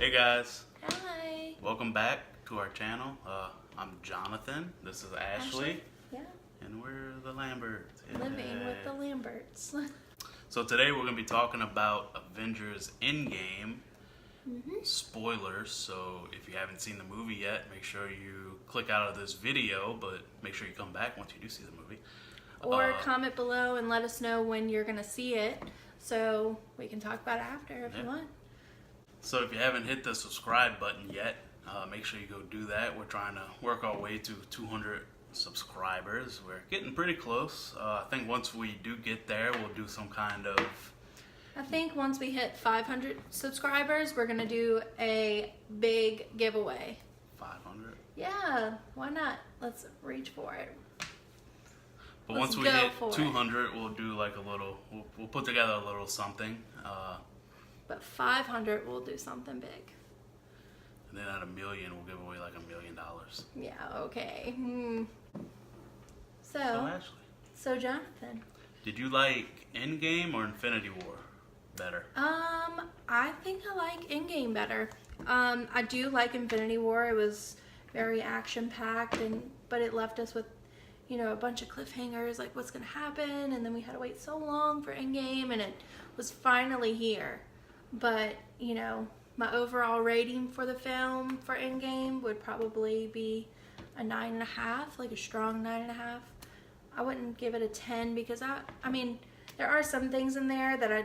Hey guys, Hi. welcome back to our channel. I'm Jonathan, this is Ashley, Yeah. and we're the Lamberts. Yeah. Living with the Lamberts. So today we're going to be talking about Avengers Endgame. Mm-hmm. Spoilers, so if you haven't seen the movie yet, make sure you click out of this video, but make sure you come back once you do see the movie. Or comment below and let us know when you're going to see it so we can talk about it after if you want. So if you haven't hit the subscribe button yet, make sure you go do that. We're trying to work our way to 200 subscribers. We're getting pretty close. I think once we do get there, we'll do some kind of... I think once we hit 500 subscribers, we're going to do a big giveaway. 500? Yeah, why not? Let's reach for it. But once we hit 200, we'll do like a little, we'll put together a little something. But 500, we'll do something big. And then at 1 million, we'll give away like $1 million. Yeah, okay. So Ashley. So Jonathan. Did you like Endgame or Infinity War better? I think I like Endgame better. I do like Infinity War. It was very action-packed, but it left us with, a bunch of cliffhangers, like what's going to happen, and then we had to wait so long for Endgame, and it was finally here. But, my overall rating for the film for Endgame would probably be a 9.5, like a strong 9.5. I wouldn't give it a 10 because I mean, there are some things in there that I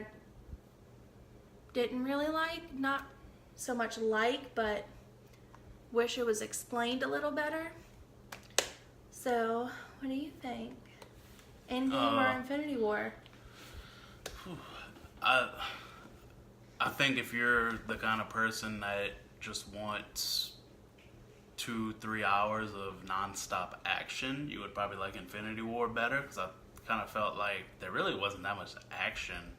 didn't really like, not so much like, but wish it was explained a little better. So, what do you think? Endgame or Infinity War? I think if you're the kind of person that just wants 2-3 hours of non-stop action, you would probably like Infinity War better, because I kind of felt like there really wasn't that much action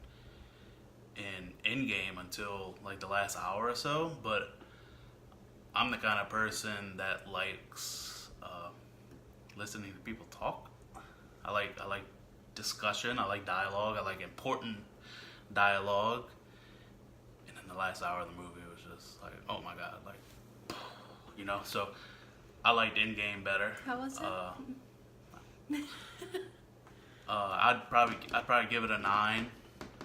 in Endgame until like the last hour or so. But I'm the kind of person that likes listening to people talk. I like discussion. I like dialogue. I like important dialogue. And in the last hour of the movie, it was just like, oh my god, like, So I liked Endgame better. How was it? I'd probably give it a 9,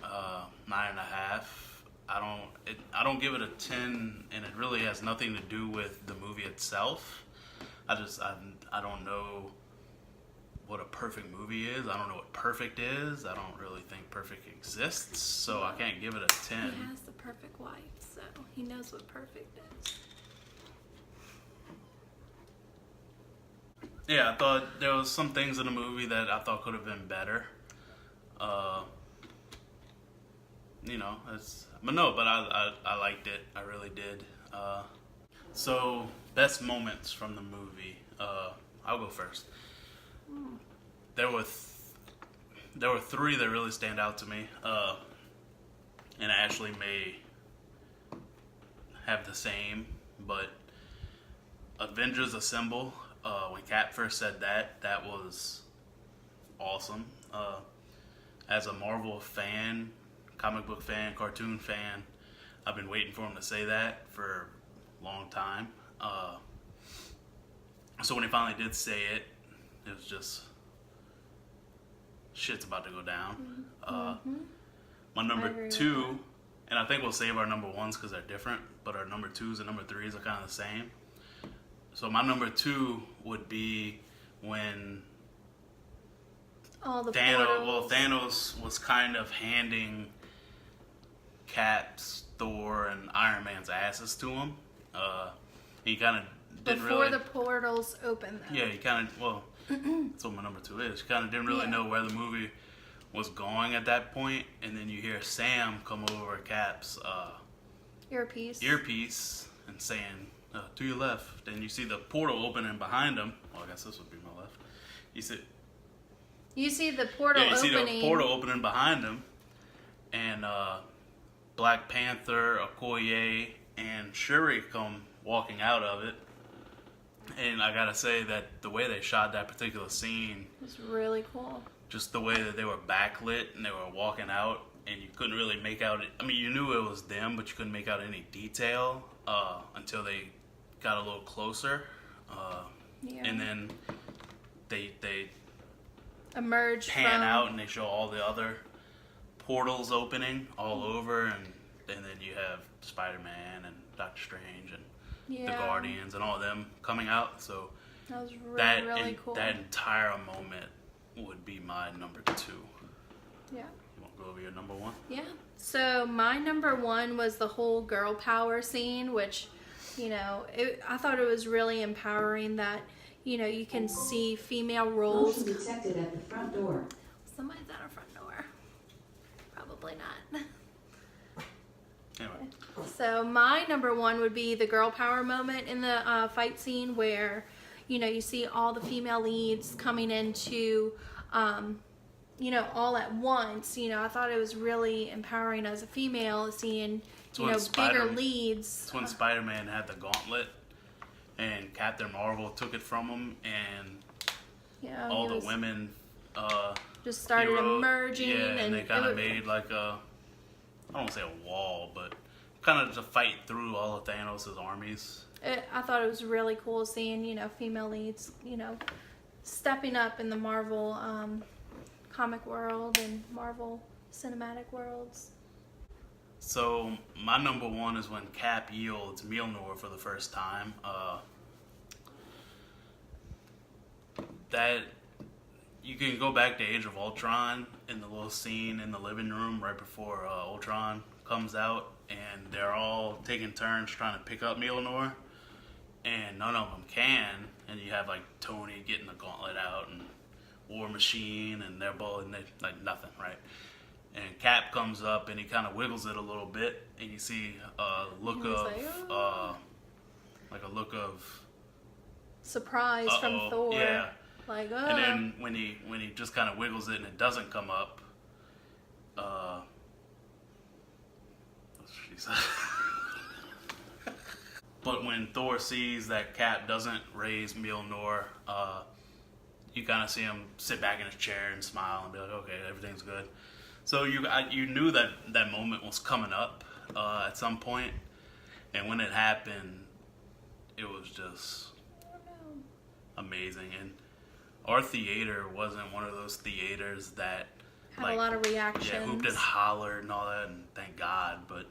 9.5. I don't give it a 10, and it really has nothing to do with the movie itself. I don't know what a perfect movie is. I don't know what perfect is. I don't really think perfect exists, so I can't give it a 10. He has the perfect wife, so he knows what perfect is. Yeah, I thought there was some things in the movie that I thought could have been better. But I liked it. I really did. So, best moments from the movie. I'll go first. There were 3 that really stand out to me. And Ashley may have the same, but Avengers Assemble. When Cap first said that was awesome. As a Marvel fan, comic book fan, cartoon fan, I've been waiting for him to say that for a long time. So when he finally did say it, it was just, shit's about to go down. My number 2, and I think we'll save our number 1s because they're different, but our number 2s and number 3s are kind of the same. So my number 2 would be when Thanos was kind of handing Cap's, Thor, and Iron Man's asses to him. He kind of didn't Before the portals opened, though. Yeah, he kind of, that's what my number 2 is. He kind of didn't really know where the movie was going at that point, and then you hear Sam come over Cap's earpiece and saying, to your left. Then you see the portal opening behind him. Well, I guess this would be my left. You see the portal opening. Yeah, you see the portal opening behind him. And Black Panther, Okoye, and Shuri come walking out of it. And I gotta say that the way they shot that particular scene was really cool. Just the way that they were backlit and they were walking out and you couldn't really make out it. I mean, you knew it was them, but you couldn't make out any detail until they got a little closer. And then they emerge pan out and they show all the other portals opening all over, and then you have Spider-Man and Doctor Strange and the Guardians and all of them coming out. So that was really cool. That entire moment would be my number 2. Yeah. You want to go over your number 1? Yeah. So my number 1 was the whole girl power scene, which, you know, I thought it was really empowering that, you know, you can see female roles. Motion detected at the front door. Somebody's at our front door. Probably not. Anyway. So my number 1 would be the girl power moment in the fight scene where, you know, you see all the female leads coming into, you know, all at once. You know, I thought it was really empowering as a female seeing, you know, bigger leads. It's when Spider-Man had the gauntlet and Captain Marvel took it from him, and all the women just started emerging. And they kind of made like a, I don't want to say a wall, but kind of to fight through all of Thanos' armies. I thought it was really cool seeing, you know, female leads, you know, stepping up in the Marvel comic world and Marvel cinematic worlds. So my number 1 is when Cap yields Mjolnir for the first time. That you can go back to Age of Ultron in the little scene in the living room right before Ultron comes out, and they're all taking turns trying to pick up Mjolnir, and none of them can. And you have like Tony getting the gauntlet out and War Machine, and they're both like nothing, right? And Cap comes up and he kind of wiggles it a little bit, and you see a look of like a look of surprise from Thor. Yeah. Like, And then when he just kind of wiggles it and it doesn't come up, she said. But when Thor sees that Cap doesn't raise Mjolnir, you kind of see him sit back in his chair and smile and be like, okay, everything's good. So you knew that moment was coming up at some point, and when it happened, it was just amazing. And our theater wasn't one of those theaters that had a lot of reactions. Yeah, hooped and hollered and all that, and thank God. But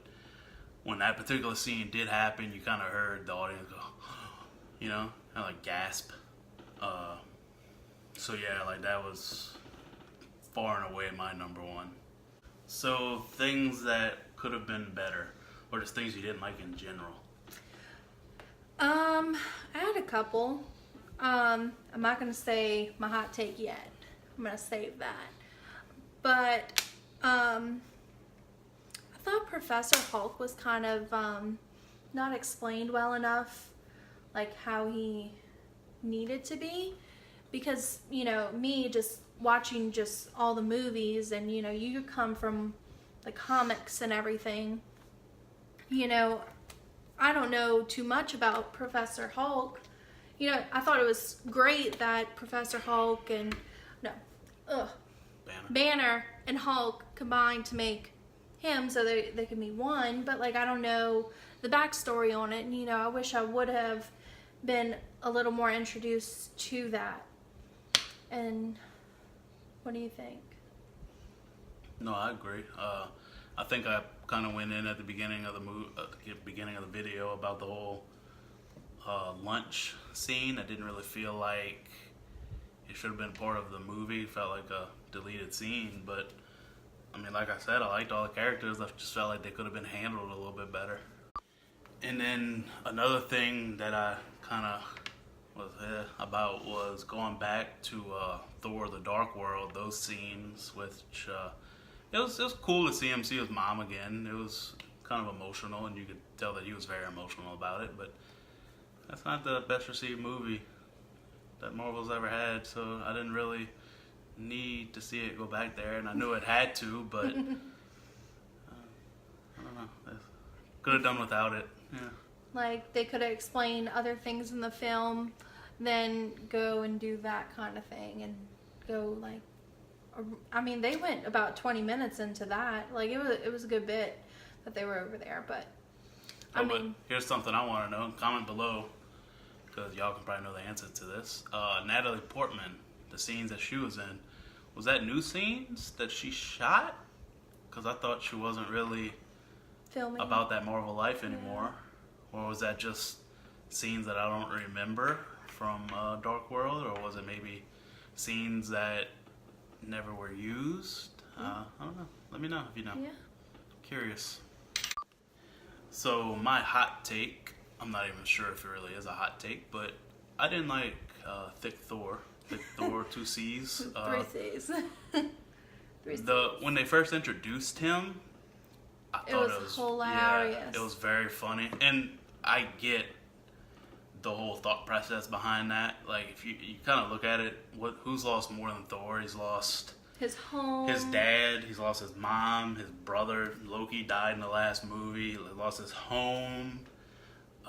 when that particular scene did happen, you kind of heard the audience go, you know, kind of like gasp. So yeah, like that was far and away my number 1. So things that could have been better, or just things you didn't like in general. I had a couple. I'm not gonna say my hot take yet. I'm gonna save that. But I thought Professor Hulk was kind of not explained well enough, like how he needed to be, because, you know, me just watching just all the movies, and, you know, you come from the comics and everything, you know, I don't know too much about Professor Hulk. You know, I thought it was great that Professor Hulk and Banner and Hulk combined to make him so they can be one, but like I don't know the backstory on it, and you know, I wish I would have been a little more introduced to that. And what do you think? No, I agree. I think I kind of went in at the beginning of the beginning of the video about the whole lunch scene. I didn't really feel like it should have been part of the movie. It felt like a deleted scene, but I mean, like I said, I liked all the characters. I just felt like they could have been handled a little bit better. And then another thing that I kind of was about was going back to Thor: The Dark World. Those scenes, which it was cool to see him see his mom again. It was kind of emotional, and you could tell that he was very emotional about it. But that's not the best received movie that Marvel's ever had, so I didn't really need to see it go back there, and I knew it had to, but I don't know. Could have done without it. Yeah. Like they could have explained other things in the film, then go and do that kind of thing, and go like I mean, they went about 20 minutes into that. Like, it was a good bit that they were over there, but But here's something I want to know. Comment below, because y'all can probably know the answer to this. Natalie Portman, the scenes that she was in, was that new scenes that she shot? Because I thought she wasn't really filming about that Marvel life anymore. Or was that just scenes that I don't remember from Dark World? Or was it maybe scenes that never were used? I don't know. Let me know if you know. Yeah. Curious. So my hot take, I'm not even sure if it really is a hot take, but I didn't like Thick Thor. Thick Thor, 2 C's. 3 C's. 3 C's. When they first introduced him, I thought it was hilarious. Yeah, it was very funny, and I get the whole thought process behind that. Like, if you kind of look at it, who's lost more than Thor? He's lost his home, his dad, he's lost his mom, his brother. Loki died in the last movie. He lost his home.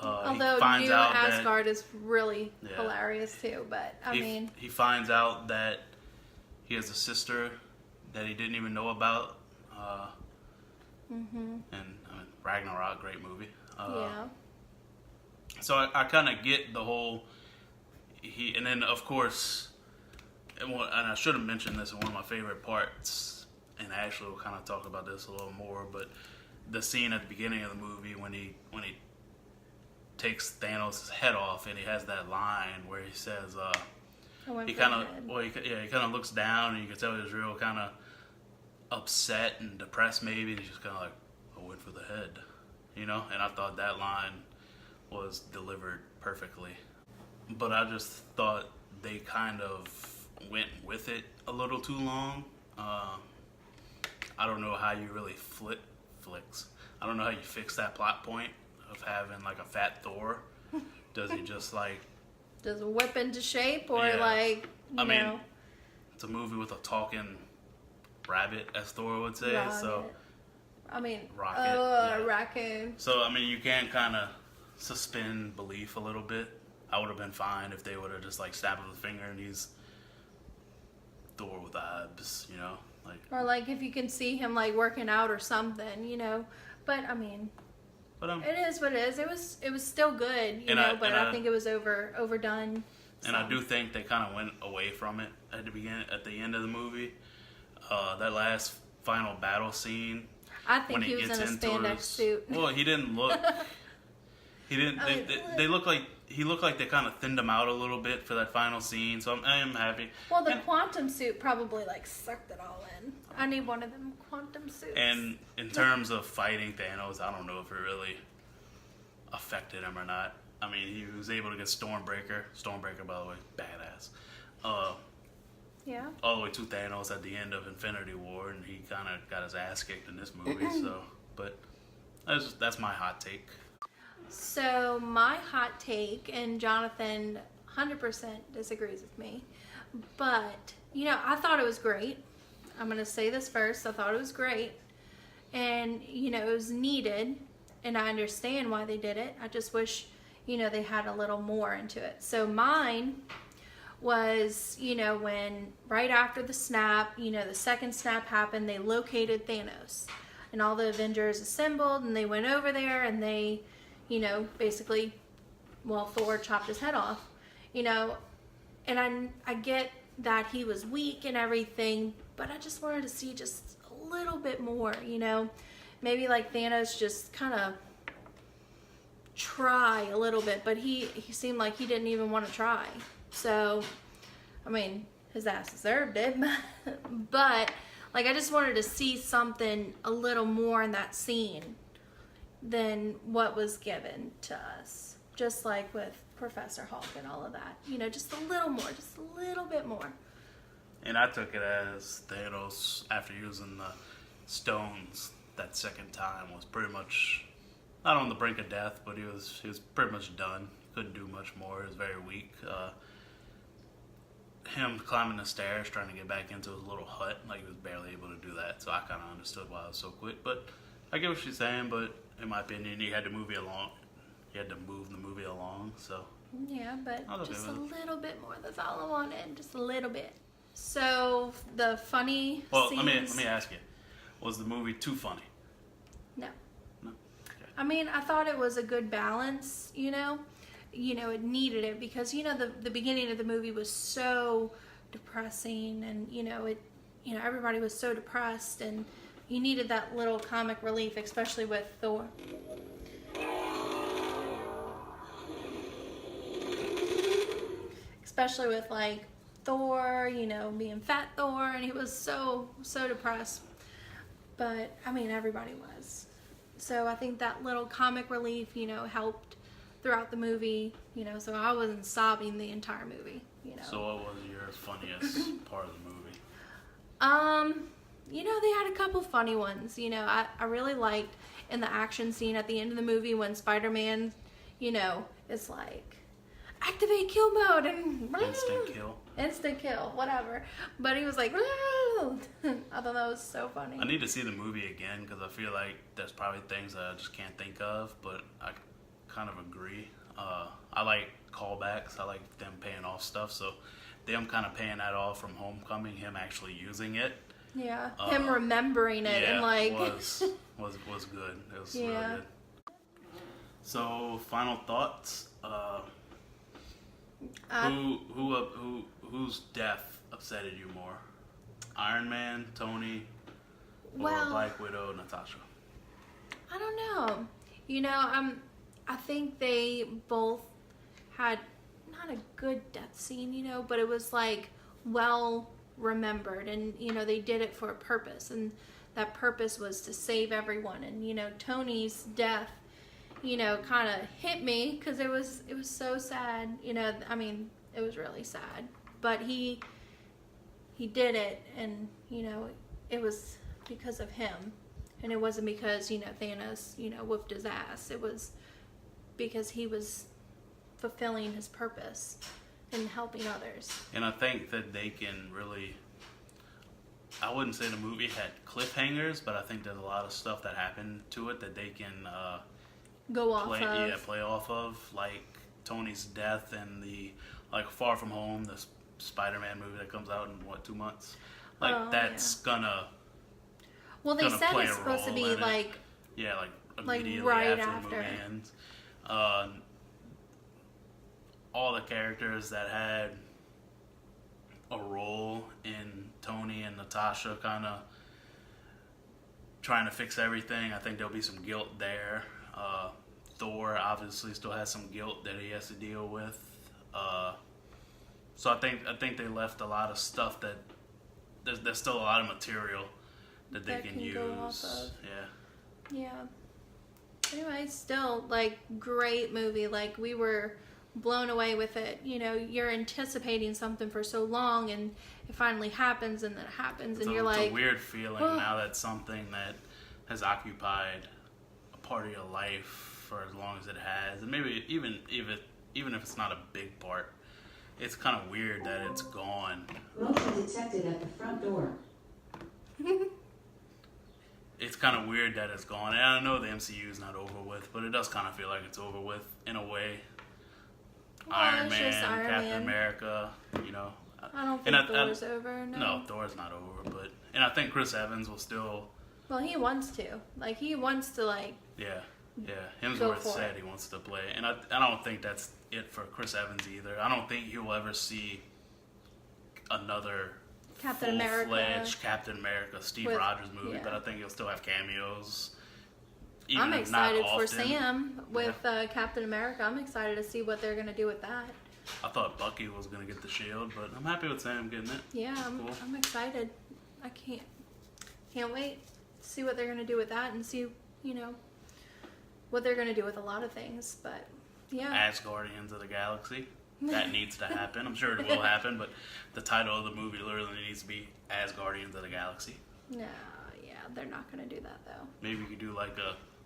Although he finds New out Asgard is really hilarious too, but he finds out that he has a sister that he didn't even know about. And Ragnarok, great movie. yeah. So I kind of get the whole and then of course, and I should have mentioned this in one of my favorite parts, and actually we'll kind of talk about this a little more, but the scene at the beginning of the movie when he takes Thanos' head off, and he has that line where he says, he kind of looks down, and you can tell he was real kind of upset and depressed maybe, and he's just kind of like, I went for the head, you know? And I thought that line was delivered perfectly. But I just thought they kind of went with it a little too long. I don't know how you really I don't know how you fix that plot point of having like a fat Thor. Does he just like... Does it whip into shape, or I mean, it's a movie with a talking rabbit, as Thor would say. Rocket. So Rocket. Raccoon. So I mean, you can kind of suspend belief a little bit. I would have been fine if they would have just like stabbed with a finger and he's Thor with abs, you know, like. Or like if you can see him like working out or something, you know. But I mean, it is what it is. It was still good, you know. But I think it was overdone. And I do think they kind of went away from it at the end of the movie. That last final battle scene. I think he was in a spandex suit. Well, he didn't look. He didn't. They look like he looked like they kind of thinned him out a little bit for that final scene. So I am happy. Well, the quantum suit probably like sucked it all in. I need one of them quantum suits. And in terms of fighting Thanos, I don't know if it really affected him or not. I mean, he was able to get Stormbreaker. Stormbreaker, by the way, badass. Yeah. All the way to Thanos at the end of Infinity War, and he kind of got his ass kicked in this movie. But that's my hot take. So my hot take, and Jonathan 100% disagrees with me, but you know, I thought it was great. I'm gonna say this first. I thought it was great, and you know, it was needed, and I understand why they did it. I just wish, you know, they had a little more into it. So mine was, you know, when right after the snap, you know, the second snap happened, they located Thanos, and all the Avengers assembled, and they went over there, and they, you know, basically, well, Thor chopped his head off, you know, and I get that he was weak and everything, but I just wanted to see just a little bit more, you know, maybe like Thanos just kind of try a little bit, but he seemed like he didn't even want to try. So, I mean, his ass deserved it, but like I just wanted to see something a little more in that scene than what was given to us. Just like with Professor Hulk and all of that. You know, just a little more, just a little bit more. And I took it as Thanos, after using the stones that second time, was pretty much not on the brink of death, but he was pretty much done. Couldn't do much more. He was very weak. Him climbing the stairs, trying to get back into his little hut, like he was barely able to do that. So I kind of understood why it was so quick. But I get what she's saying, but in my opinion, he had to move it along. He had to move the movie along, so. Yeah, but just a little bit more. That's all I wanted. Just a little bit. So the funny Well, scenes. let me ask you: was the movie too funny? No. No. Okay. I mean, I thought it was a good balance. It needed it because the beginning of the movie was so depressing, and everybody was so depressed, and you needed that little comic relief, especially with Thor. Especially with like Thor, being fat Thor, and he was so depressed. But I mean, everybody was. So I think that little comic relief, helped throughout the movie. So I wasn't sobbing the entire movie. So what was your funniest part of the movie? They had a couple funny ones. I really liked in the action scene at the end of the movie when Spider-Man, is like, activate kill mode and instant kill, whatever. But he was like, I thought that was so funny. I need to see the movie again because I feel like there's probably things that I just can't think of, but I kind of agree. I like callbacks. I like them paying off stuff. So them kind of paying that off from Homecoming, him actually using it. Yeah, him remembering it and like was good. It was really good. So final thoughts. Whose death upsetted you more? Iron Man, Tony, or Black Widow, Natasha? I don't know. I think they both had not a good death scene, but it was like well remembered, and they did it for a purpose, and that purpose was to save everyone. And Tony's death, kind of hit me because it was so sad. I mean, it was really sad, but he did it, and it was because of him, and it wasn't because Thanos whooped his ass. It was because he was fulfilling his purpose and helping others. And I think that they can really, I wouldn't say the movie had cliffhangers, but I think there's a lot of stuff that happened to it that they can go off play off of, like Tony's death and the Far From Home, the Spider-Man movie that comes out in 2 months. That's gonna. Well, they said it's supposed to be immediately right after the movie ends. All the characters that had a role in Tony and Natasha kind of trying to fix everything. I think there'll be some guilt there. Thor obviously still has some guilt that he has to deal with. So I think they left a lot of stuff that there's still a lot of material that they can use. Go off of. Yeah. Anyway, still great movie. We were blown away with it. You're anticipating something for so long, and it finally happens, and then it happens, and you're it's a weird feeling now that something that has occupied a part of your life for as long as it has, and maybe even if it's not a big part, it's kind of weird that it's gone. Motion detected at the front door. It's kind of weird that it's gone, and I know the MCU is not over with, but it does kind of feel like it's over with in a way. Iron Man, Captain America, I don't think Thor's over. No, Thor's not over, and I think Chris Evans will still. Well, he wants to. He wants to Yeah. Hemsworth said he wants to play, and I don't think that's it for Chris Evans either. I don't think you'll ever see another full-fledged Captain America, Steve Rogers movie, but I think he'll still have cameos. I'm excited for Sam with Captain America. I'm excited to see what they're going to do with that. I thought Bucky was going to get the shield, but I'm happy with Sam getting it. Yeah, I'm excited. I can't wait to see what they're going to do with that, and see, what they're going to do with a lot of things. But yeah, Guardians of the Galaxy. That needs to happen. I'm sure it will happen, but the title of the movie literally needs to be As Guardians of the Galaxy. No, yeah, they're not going to do that though. Maybe you could do a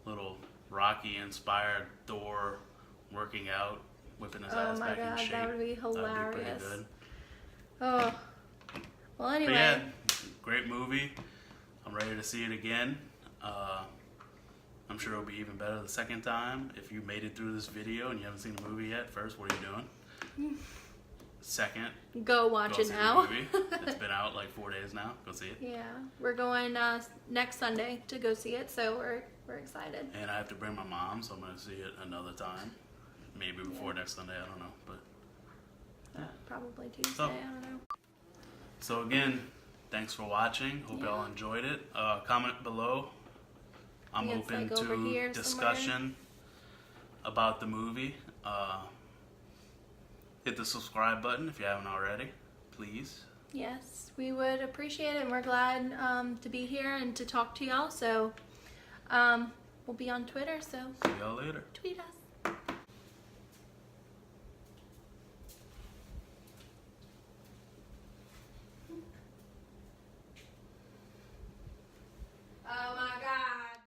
little Rocky-inspired Thor working out, whipping his ass back in shape. That would be hilarious. That would be pretty good. Oh, well, anyway. But yeah, great movie. I'm ready to see it again. I'm sure it'll be even better the second time. If you made it through this video and you haven't seen the movie yet, first, what are you doing? 2nd, Go watch go it see now. the movie. It's been out like 4 days now. Go see it. Yeah, we're going next Sunday to go see it, so we're excited. And I have to bring my mom, so I'm going to see it another time. Maybe before next Sunday, I don't know. But Probably Tuesday, So- I don't know. So again, thanks for watching. Hope y'all enjoyed it. Comment below. I'm think it's, open like, over to here discussion about the movie. Hit the subscribe button if you haven't already, please. Yes, we would appreciate it, and we're glad to be here and to talk to y'all. So we'll be on Twitter, so See y'all later. tweet us.